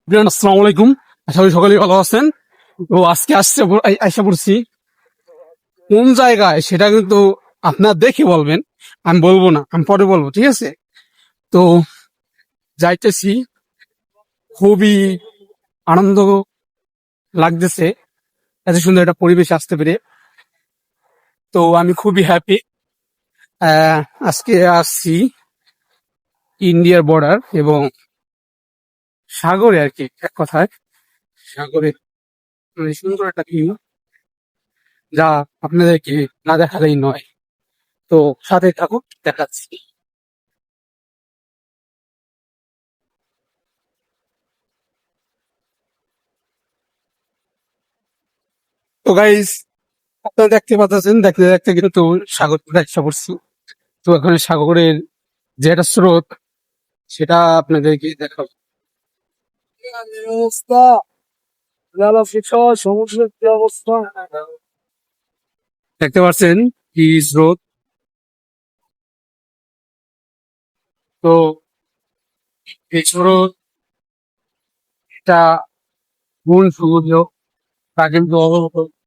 Brian, আসসালামু আলাইকুম। আশা করি সকলেই ভালো আছেন। তো আজকে আইসা পড়ছি কোন জায়গায় সেটা কিন্তু আপনার দেখে বলবেন, আমি বলবো না, আমি পরে বলবো, ঠিক আছে? তো যাইতেছি, খুবই আনন্দ লাগতেছে এত সুন্দর একটা পরিবেশে আসতে পেরে। তো আমি খুবই হ্যাপি। আহ আজকে আসছি ইন্ডিয়ার বর্ডার এবং সাগরে আর কি, এক কথায় সাগরে মানে সুন্দর একটা ভিউ, যা আপনাদেরকে না দেখালেই নয়। তো সাথে থাকুক, দেখাচ্ছি। তো গাইস, আপনারা দেখতে পাচ্ছেন, দেখতে দেখতে কিন্তু সাগর প্রায় এসে পড়ছি। তো এখন সাগরের যে একটা স্রোত, সেটা আপনাদেরকে দেখাবো। অবস্থা, সমুদ্রের কি অবস্থা দেখতে পাচ্ছেন, কি স্রোত। তো এই স্রোত, এটা কোন সমুদ্র তা কিন্তু অবগত